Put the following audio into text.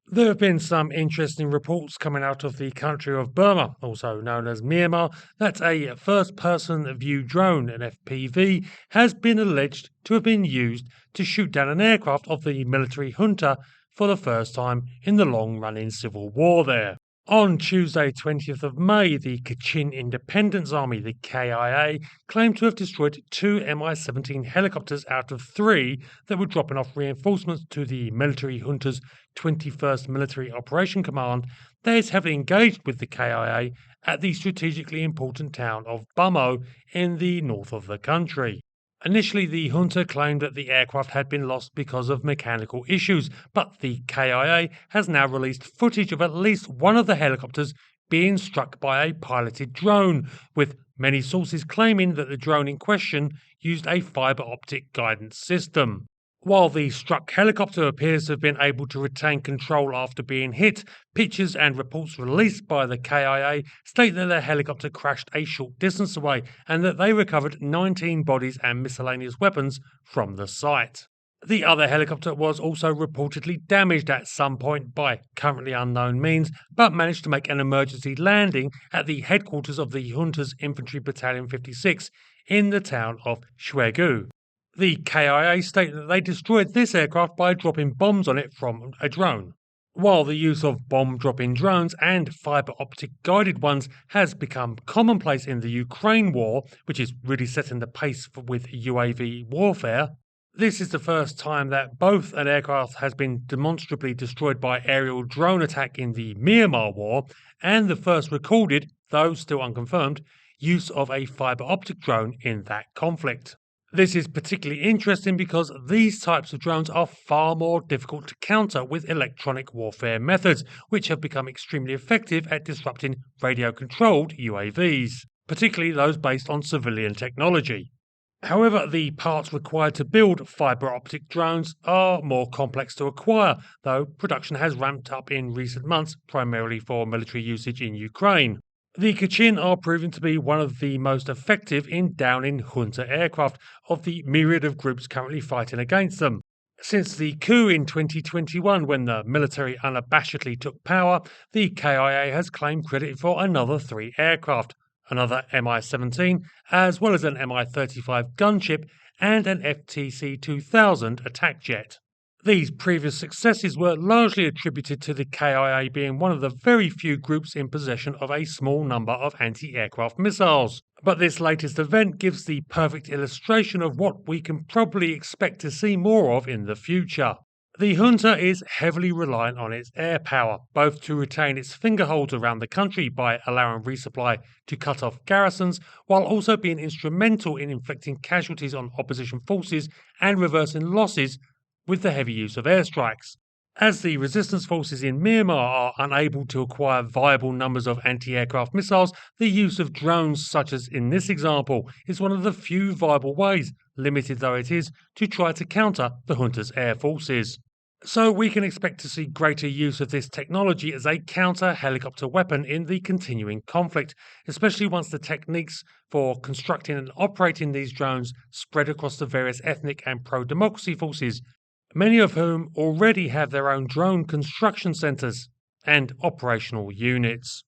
There have been some interesting reports coming out of the country of Burma, also known as Myanmar, that a first person view drone, an FPV, has been alleged to have been used to shoot down an aircraft of the military junta for the first time in the long running civil war there. On Tuesday, 20th of May, the Kachin Independence Army, the KIA, claimed to have destroyed two Mi-17 helicopters out of three that were dropping off reinforcements to the military junta's 21st Military Operation Command that is heavily engaged with the KIA at the strategically important town of Bamo in the north of the country. Initially, the junta claimed that the aircraft had been lost because of mechanical issues, but the KIA has now released footage of at least one of the helicopters being struck by a piloted drone, with many sources claiming that the drone in question used a fibre optic guidance system. While the struck helicopter appears to have been able to retain control after being hit, pictures and reports released by the KIA state that the helicopter crashed a short distance away and that they recovered 19 bodies and miscellaneous weapons from the site. The other helicopter was also reportedly damaged at some point by currently unknown means, but managed to make an emergency landing at the headquarters of the junta's Infantry Battalion 56 in the town of Shwegu. The KIA state that they destroyed this aircraft by dropping bombs on it from a drone. While the use of bomb dropping drones and fibre optic guided ones has become commonplace in the Ukraine war, which is really setting the pace with UAV warfare, this is the first time that both an aircraft has been demonstrably destroyed by aerial drone attack in the Myanmar war and the first recorded, though still unconfirmed, use of a fibre optic drone in that conflict. This is particularly interesting because these types of drones are far more difficult to counter with electronic warfare methods, which have become extremely effective at disrupting radio-controlled UAVs, particularly those based on civilian technology. However, the parts required to build fibre optic drones are more complex to acquire, though production has ramped up in recent months, primarily for military usage in Ukraine. The Kachin are proving to be one of the most effective in downing junta aircraft of the myriad of groups currently fighting against them. Since the coup in 2021, when the military unabashedly took power, the KIA has claimed credit for another three aircraft, another Mi-17, as well as an Mi-35 gunship and an FTC 2000 attack jet. These previous successes were largely attributed to the KIA being one of the very few groups in possession of a small number of anti-aircraft missiles. But this latest event gives the perfect illustration of what we can probably expect to see more of in the future. The junta is heavily reliant on its air power, both to retain its fingerholds around the country by allowing resupply to cut off garrisons, while also being instrumental in inflicting casualties on opposition forces and reversing losses with the heavy use of airstrikes. As the resistance forces in Myanmar are unable to acquire viable numbers of anti-aircraft missiles, the use of drones, such as in this example, is one of the few viable ways, limited though it is, to try to counter the junta's air forces. So we can expect to see greater use of this technology as a counter-helicopter weapon in the continuing conflict, especially once the techniques for constructing and operating these drones spread across the various ethnic and pro-democracy forces, many of whom already have their own drone construction centres and operational units.